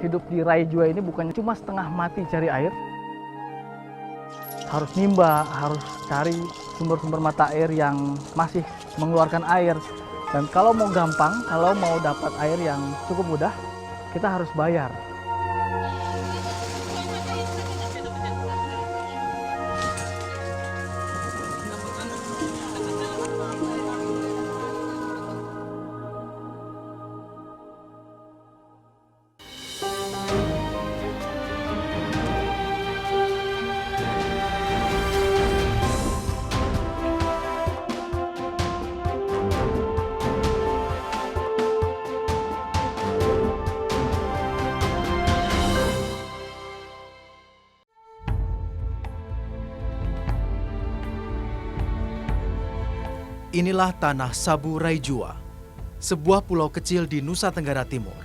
hidup di Raijua ini bukan cuma setengah mati cari air. Harus nimba, harus cari sumber-sumber mata air yang masih mengeluarkan air. Dan kalau mau gampang, kalau mau dapat air yang cukup mudah, kita harus bayar. Inilah tanah Sabu Raijua, sebuah pulau kecil di Nusa Tenggara Timur.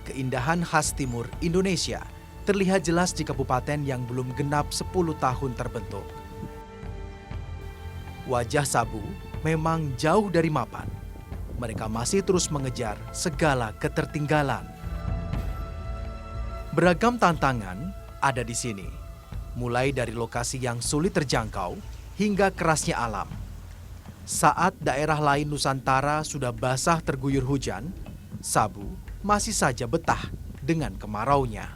Keindahan khas timur Indonesia terlihat jelas di kabupaten yang belum genap 10 tahun terbentuk. Wajah Sabu memang jauh dari mapan. Mereka masih terus mengejar segala ketertinggalan. Beragam tantangan ada di sini, mulai dari lokasi yang sulit terjangkau hingga kerasnya alam. Saat daerah lain Nusantara sudah basah terguyur hujan, Sabu masih saja betah dengan kemaraunya.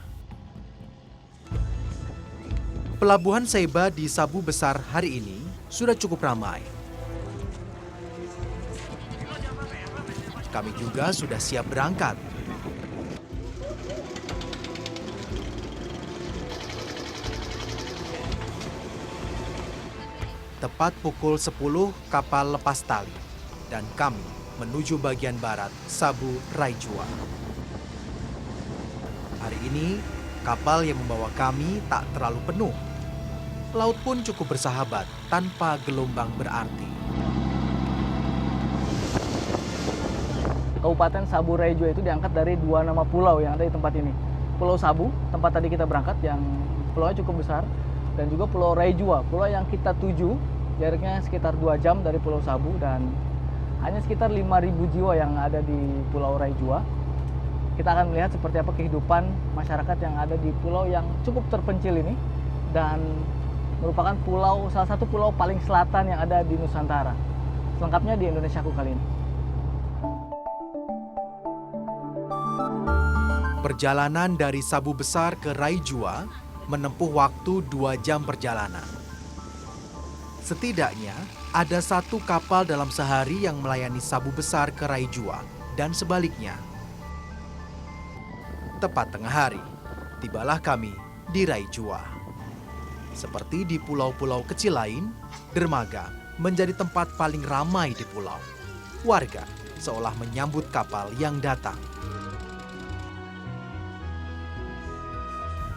Pelabuhan Seba di Sabu Besar hari ini sudah cukup ramai. Kami juga sudah siap berangkat. Tepat pukul 10 kapal lepas tali dan kami menuju bagian barat Sabu Raijua. Hari ini kapal yang membawa kami tak terlalu penuh. Laut pun cukup bersahabat tanpa gelombang berarti. Kabupaten Sabu Raijua itu diangkat dari dua nama pulau yang ada di tempat ini. Pulau Sabu, tempat tadi kita berangkat yang pulaunya cukup besar, dan juga Pulau Raijua, pulau yang kita tuju, jaraknya sekitar 2 jam dari Pulau Sabu dan hanya sekitar 5.000 jiwa yang ada di Pulau Raijua. Kita akan melihat seperti apa kehidupan masyarakat yang ada di pulau yang cukup terpencil ini dan merupakan salah satu pulau paling selatan yang ada di Nusantara. Selengkapnya di Indonesiaku kali ini. Perjalanan dari Sabu Besar ke Raijua menempuh waktu 2 jam perjalanan. Setidaknya ada 1 kapal dalam sehari yang melayani Sabu Besar ke Raijua dan sebaliknya. Tepat tengah hari, tibalah kami di Raijua. Seperti di pulau-pulau kecil lain, dermaga menjadi tempat paling ramai di pulau. Warga seolah menyambut kapal yang datang.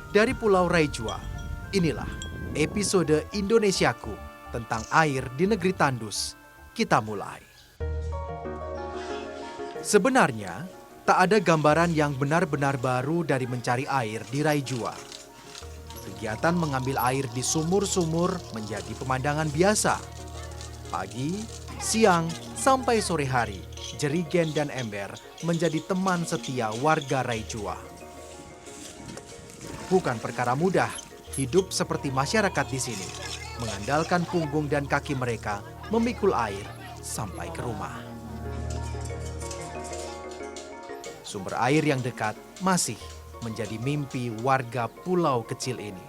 Dari Pulau Raijua, inilah episode Indonesiaku tentang air di negeri Tandus. Kita mulai. Sebenarnya, tak ada gambaran yang benar-benar baru dari mencari air di Raijua. Kegiatan mengambil air di sumur-sumur menjadi pemandangan biasa. Pagi, siang, sampai sore hari, jerigen dan ember menjadi teman setia warga Raijua. Bukan perkara mudah hidup seperti masyarakat di sini, mengandalkan punggung dan kaki mereka memikul air sampai ke rumah. Sumber air yang dekat masih menjadi mimpi warga pulau kecil ini.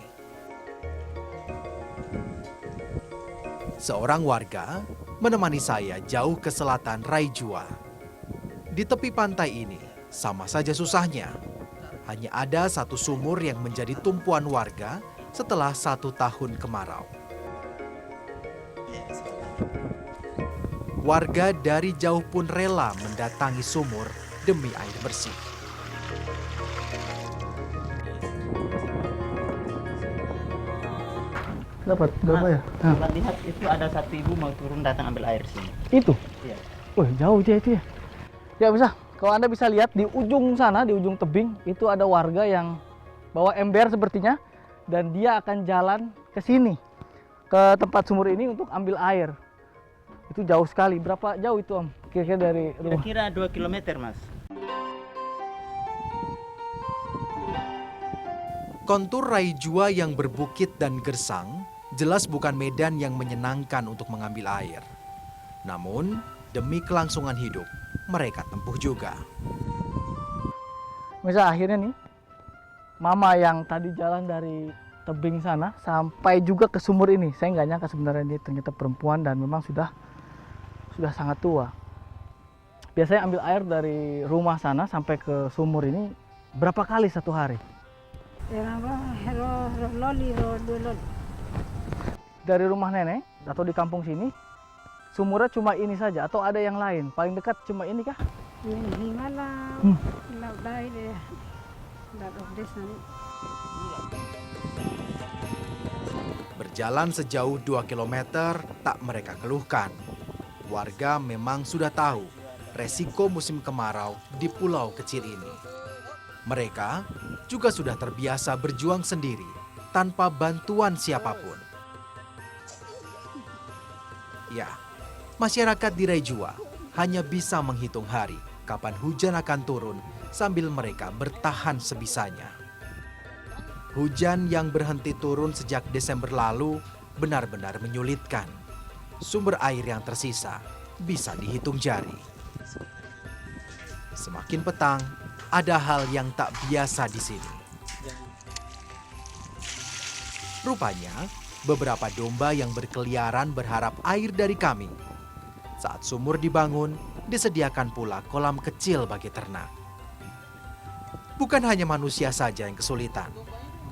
Seorang warga menemani saya jauh ke selatan Raijua. Di tepi pantai ini sama saja susahnya. Hanya ada 1 sumur yang menjadi tumpuan warga setelah 1 tahun kemarau. Warga dari jauh pun rela mendatangi sumur demi air bersih. Dapat berapa ya? Nah, lihat itu ada 1 ibu mau turun datang ambil air sini. Itu? Iya. Wah, jauh dia itu ya. Ya bisa. Kalau Anda bisa lihat di ujung sana, di ujung tebing, itu ada warga yang bawa ember sepertinya. Dan dia akan jalan ke sini, ke tempat sumur ini untuk ambil air. Itu jauh sekali. Berapa jauh itu, Om? Kira-kira dari rumah? Kira-kira 2 km, Mas. Kontur Raijua yang berbukit dan gersang jelas bukan medan yang menyenangkan untuk mengambil air. Namun, demi kelangsungan hidup, mereka tempuh juga. Misal akhirnya nih, mama yang tadi jalan dari tebing sana sampai juga ke sumur ini. Saya nggak nyangka sebenarnya ini ternyata perempuan dan memang sudah sangat tua. Biasanya ambil air dari rumah sana sampai ke sumur ini berapa kali satu hari? Dari rumah nenek atau di kampung sini, sumurnya cuma ini saja atau ada yang lain? Paling dekat cuma ini kah? Berjalan sejauh 2 km tak mereka keluhkan. Warga memang sudah tahu resiko musim kemarau di pulau kecil ini. Mereka juga sudah terbiasa berjuang sendiri tanpa bantuan siapapun. Ya, masyarakat di Raijua hanya bisa menghitung hari kapan hujan akan turun sambil mereka bertahan sebisanya. Hujan yang berhenti turun sejak Desember lalu benar-benar menyulitkan. Sumber air yang tersisa bisa dihitung jari. Semakin petang, ada hal yang tak biasa di sini. Rupanya, beberapa domba yang berkeliaran berharap air dari kami. Saat sumur dibangun, disediakan pula kolam kecil bagi ternak. Bukan hanya manusia saja yang kesulitan.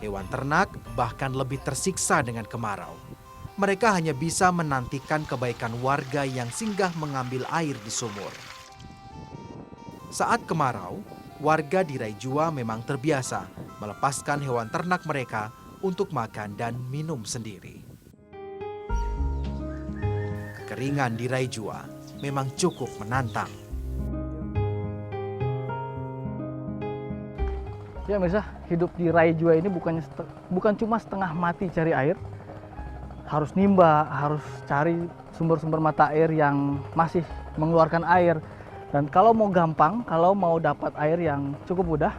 Hewan ternak bahkan lebih tersiksa dengan kemarau. Mereka hanya bisa menantikan kebaikan warga yang singgah mengambil air di sumur. Saat kemarau, warga di Raijua memang terbiasa melepaskan hewan ternak mereka untuk makan dan minum sendiri. Kekeringan di Raijua memang cukup menantang. Ya Mirsa, hidup di Raijua ini bukan cuma setengah mati cari air, harus nimba, harus cari sumber-sumber mata air yang masih mengeluarkan air. Dan kalau mau gampang, kalau mau dapat air yang cukup mudah,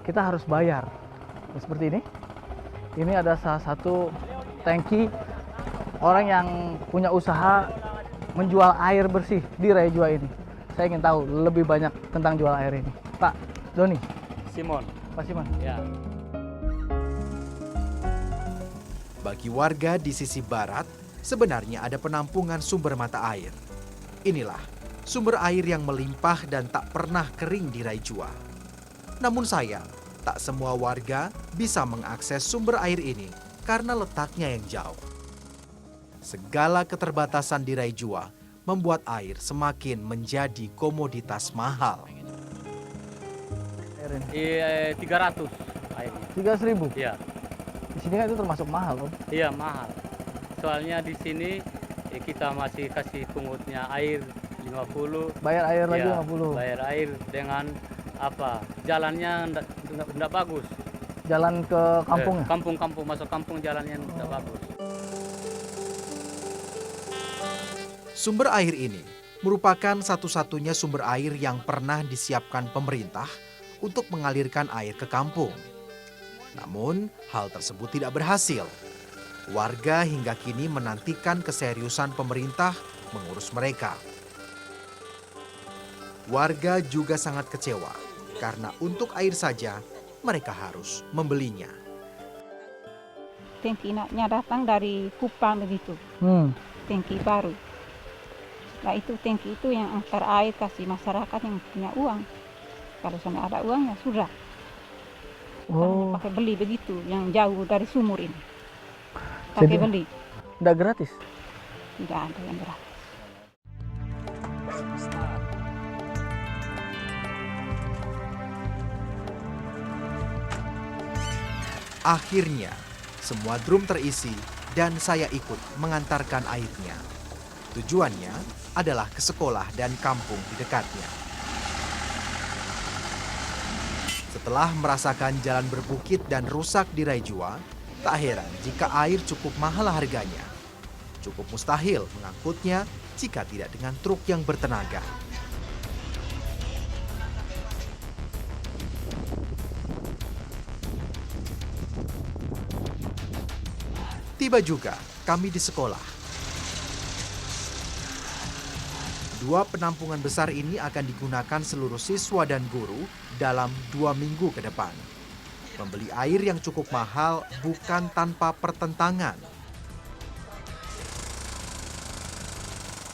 kita harus bayar. Seperti ini. Ini ada salah satu tangki orang yang punya usaha menjual air bersih di Raijua ini. Saya ingin tahu lebih banyak tentang jual air ini. Pak Doni. Simon. Pak Simon. Ya. Bagi warga di sisi barat, sebenarnya ada penampungan sumber mata air. Inilah sumber air yang melimpah dan tak pernah kering di Raijua. Namun sayang, tak semua warga bisa mengakses sumber air ini karena letaknya yang jauh. Segala keterbatasan di Raijua membuat air semakin menjadi komoditas mahal. Air ini. 300 airnya. 300.000. Iya. Di sini kan itu termasuk mahal, Om. Iya, mahal. Soalnya di sini kita masih kasih pungutnya air 50. Bayar air lagi Ya, 50. bayar air dengan apa? Jalannya enggak bagus. Jalan ke kampungnya. Kampung-kampung, masuk kampung jalannya enggak bagus. Sumber air ini merupakan satu-satunya sumber air yang pernah disiapkan pemerintah untuk mengalirkan air ke kampung. Namun, hal tersebut tidak berhasil. Warga hingga kini menantikan keseriusan pemerintah mengurus mereka. Warga juga sangat kecewa karena untuk air saja mereka harus membelinya. Tangkinya datang dari Kupang begitu, tangki baru. Nah itu tangki itu yang antar air kasih masyarakat yang punya uang. Kalau sana ada uang ya sudah. Oh, Pakai beli begitu, yang jauh dari sumur ini. Pakai Jadi- beli, enggak gratis. tidak ada yang berat. Akhirnya, semua drum terisi dan saya ikut mengantarkan airnya. Tujuannya adalah ke sekolah dan kampung di dekatnya. Setelah merasakan jalan berbukit dan rusak di Raijua, tak heran jika air cukup mahal harganya. Cukup mustahil mengangkutnya jika tidak dengan truk yang bertenaga. Tiba juga kami di sekolah. 2 penampungan besar ini akan digunakan seluruh siswa dan guru dalam 2 minggu ke depan. Membeli air yang cukup mahal bukan tanpa pertentangan.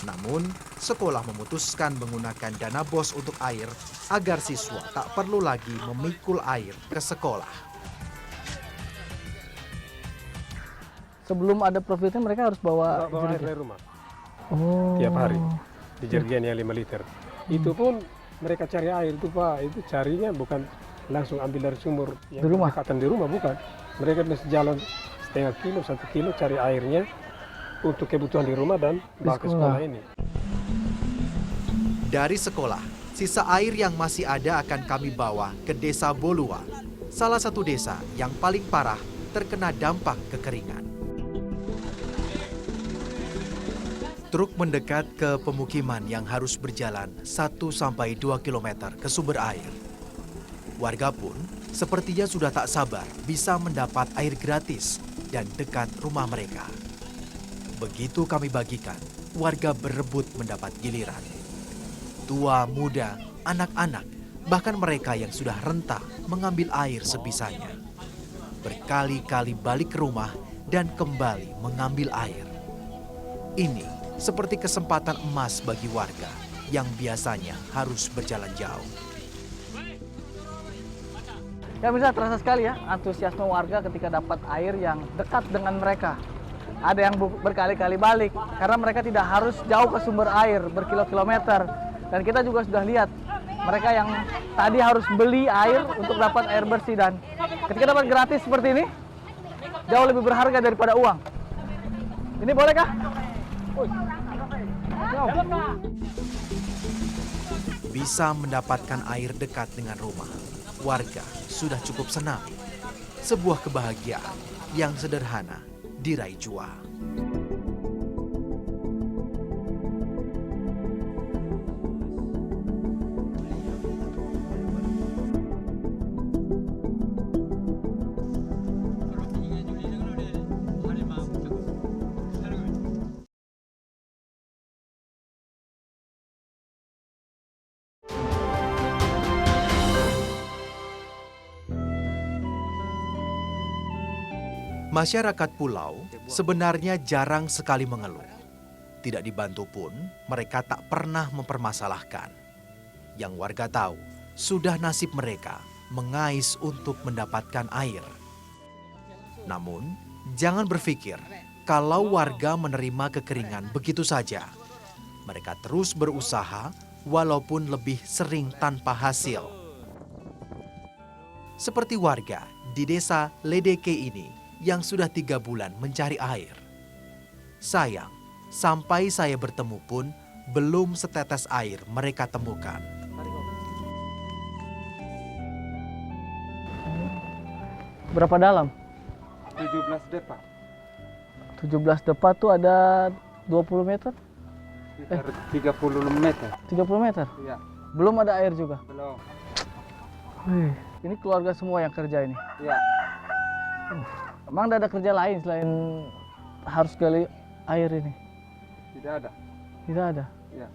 Namun, sekolah memutuskan menggunakan dana BOS untuk air agar siswa tak perlu lagi memikul air ke sekolah. Sebelum ada profitnya mereka harus bawa Bawa air jerigen. dari rumah Oh. tiap hari di jerigen yang 5 liter. Itu pun mereka cari air itu Pak, itu carinya bukan langsung ambil dari sumur yang Di rumah? berdekatan di rumah, bukan. Mereka mesti jalan setengah kilo, 1 kilo cari airnya untuk kebutuhan di rumah dan bawa ke sekolah ini. Dari sekolah, sisa air yang masih ada akan kami bawa ke Desa Bolua, salah satu desa yang paling parah terkena dampak kekeringan. Truk mendekat ke pemukiman yang harus berjalan 1-2 km ke sumber air. Warga pun sepertinya sudah tak sabar bisa mendapat air gratis dan dekat rumah mereka. Begitu kami bagikan, warga berebut mendapat giliran. Tua, muda, anak-anak, bahkan mereka yang sudah renta mengambil air sebisanya. Berkali-kali balik ke rumah dan kembali mengambil air. Ini seperti kesempatan emas bagi warga yang biasanya harus berjalan jauh. Ya bisa terasa sekali ya antusiasme warga ketika dapat air yang dekat dengan mereka. Ada yang berkali-kali balik karena mereka tidak harus jauh ke sumber air berkilo-kilometer. Dan kita juga sudah lihat mereka yang tadi harus beli air untuk dapat air bersih, dan ketika dapat gratis seperti ini jauh lebih berharga daripada uang. Ini boleh kah? Bisa mendapatkan air dekat dengan rumah, warga sudah cukup senang. Sebuah kebahagiaan yang sederhana diraih Jua. Masyarakat pulau sebenarnya jarang sekali mengeluh. Tidak dibantu pun, mereka tak pernah mempermasalahkan. Yang warga tahu, sudah nasib mereka mengais untuk mendapatkan air. Namun, jangan berpikir kalau warga menerima kekeringan begitu saja. Mereka terus berusaha walaupun lebih sering tanpa hasil. Seperti warga di desa Ledeke ini yang sudah 3 bulan mencari air. Sayang, sampai saya bertemu pun belum setetes air mereka temukan. Berapa dalam? 17 depa. 17 depa tuh ada 20 meter? Sekitar 30 meter. 30 meter? Iya, Belum ada air juga? belum. Wih, ini keluarga semua yang kerja ini? Iya. Emang ada kerja lain selain harus gali air ini? Tidak ada. Tidak ada? Iya.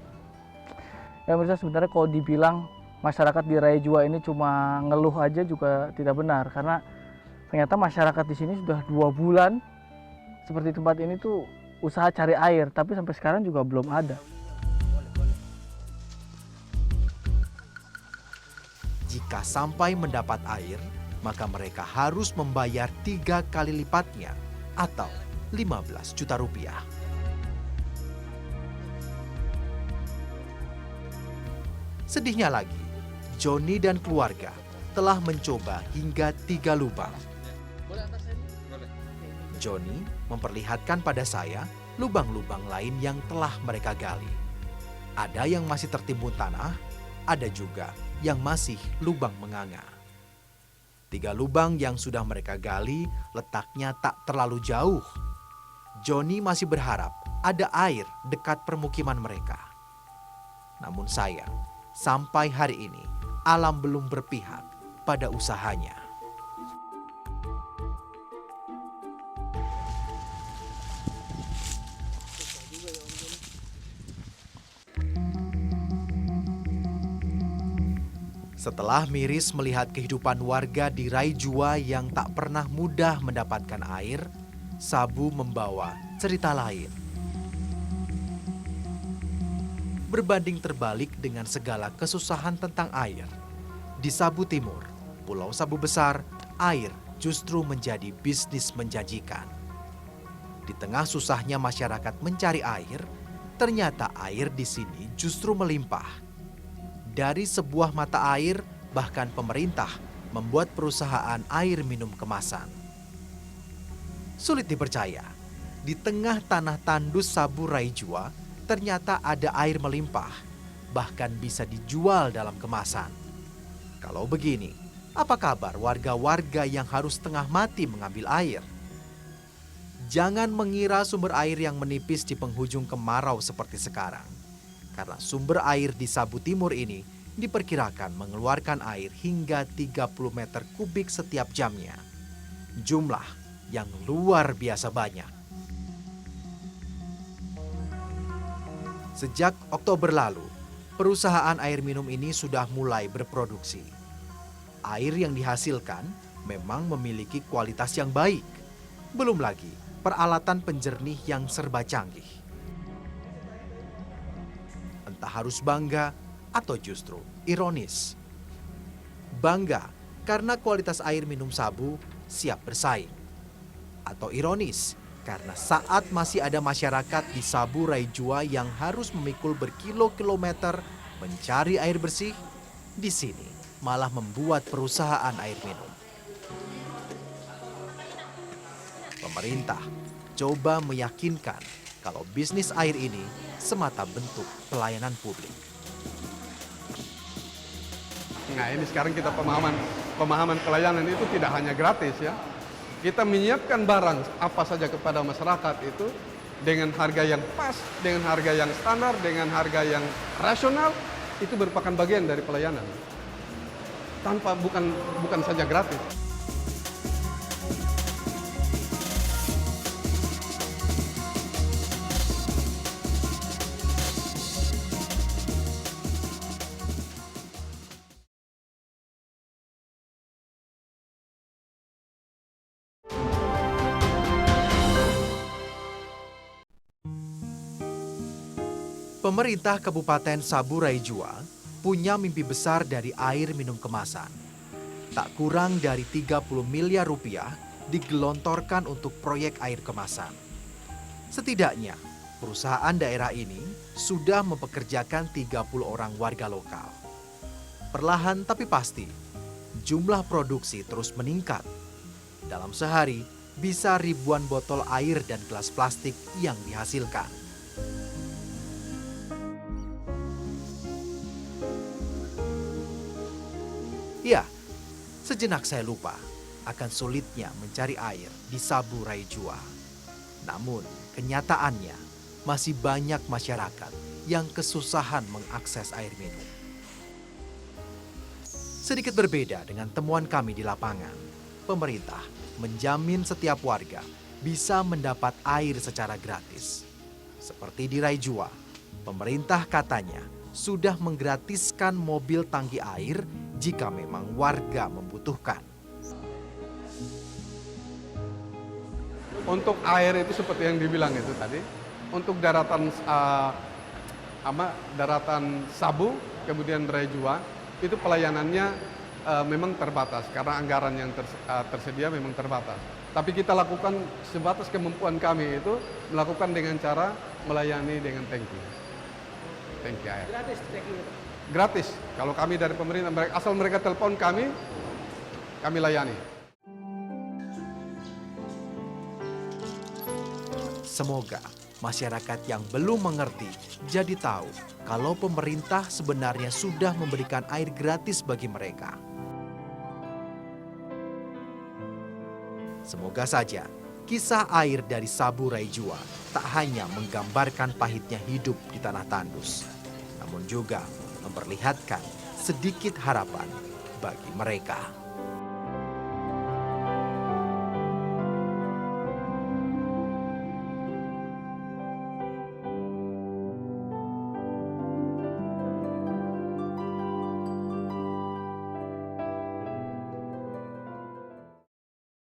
Ya pemirsa, sebenarnya kalau dibilang masyarakat di Raya Jua ini cuma ngeluh aja juga tidak benar. Karena ternyata masyarakat di sini sudah 2 bulan seperti tempat ini tuh usaha cari air. Tapi sampai sekarang juga belum ada. Jika sampai mendapat air, maka mereka harus membayar 3 kali lipatnya atau 15 juta rupiah. Sedihnya lagi, Joni dan keluarga telah mencoba hingga 3 lubang. Joni memperlihatkan pada saya lubang-lubang lain yang telah mereka gali. Ada yang masih tertimbun tanah, ada juga yang masih lubang menganga. 3 lubang yang sudah mereka gali letaknya tak terlalu jauh. Joni masih berharap ada air dekat permukiman mereka. Namun sayang, sampai hari ini alam belum berpihak pada usahanya. Setelah miris melihat kehidupan warga di Raijua yang tak pernah mudah mendapatkan air, Sabu membawa cerita lain. Berbanding terbalik dengan segala kesusahan tentang air, di Sabu Timur, Pulau Sabu Besar, air justru menjadi bisnis menjanjikan. Di tengah susahnya masyarakat mencari air, ternyata air di sini justru melimpah. Dari sebuah mata air, bahkan pemerintah membuat perusahaan air minum kemasan. Sulit dipercaya, di tengah tanah tandus Sabu Raijua, ternyata ada air melimpah, bahkan bisa dijual dalam kemasan. Kalau begini, apa kabar warga-warga yang harus setengah mati mengambil air? Jangan mengira sumber air yang menipis di penghujung kemarau seperti sekarang. Karena sumber air di Sabu Timur ini diperkirakan mengeluarkan air hingga 30 meter kubik setiap jamnya. Jumlah yang luar biasa banyak. Sejak Oktober lalu, perusahaan air minum ini sudah mulai berproduksi. Air yang dihasilkan memang memiliki kualitas yang baik. Belum lagi peralatan penjernih yang serba canggih. Entah harus bangga atau justru ironis. Bangga karena kualitas air minum Sabu siap bersaing. Atau ironis karena saat masih ada masyarakat di Sabu Raijua yang harus memikul berkilo-kilometer mencari air bersih, di sini malah membuat perusahaan air minum. Pemerintah coba meyakinkan kalau bisnis air ini semata bentuk pelayanan publik. Nah, ini sekarang kita pemahaman pelayanan itu tidak hanya gratis ya. Kita menyiapkan barang apa saja kepada masyarakat itu dengan harga yang pas, dengan harga yang standar, dengan harga yang rasional, itu merupakan bagian dari pelayanan. Bukan saja gratis. Pemerintah Kabupaten Sabu Raijua punya mimpi besar dari air minum kemasan. Tak kurang dari 30 miliar rupiah digelontorkan untuk proyek air kemasan. Setidaknya, perusahaan daerah ini sudah mempekerjakan 30 orang warga lokal. Perlahan tapi pasti, jumlah produksi terus meningkat. Dalam sehari, bisa ribuan botol air dan gelas plastik yang dihasilkan. Ya, sejenak saya lupa akan sulitnya mencari air di Sabu Raijua. Namun, kenyataannya masih banyak masyarakat yang kesusahan mengakses air minum. Sedikit berbeda dengan temuan kami di lapangan, pemerintah menjamin setiap warga bisa mendapat air secara gratis. Seperti di Raijua, pemerintah katanya sudah menggratiskan mobil tangki air jika memang warga membutuhkan. Untuk air itu seperti yang dibilang itu tadi, untuk daratan Sabu, kemudian Raijua, itu pelayanannya memang terbatas karena anggaran yang tersedia memang terbatas. Tapi kita lakukan sebatas kemampuan kami itu melakukan dengan cara melayani dengan tangki air. Gratis tangki itu? Gratis. Kalau kami dari pemerintah, asal mereka telepon kami layani. Semoga masyarakat yang belum mengerti jadi tahu kalau pemerintah sebenarnya sudah memberikan air gratis bagi mereka. Semoga saja kisah air dari Sabu Raijua tak hanya menggambarkan pahitnya hidup di tanah tandus, namun juga memperlihatkan sedikit harapan bagi mereka.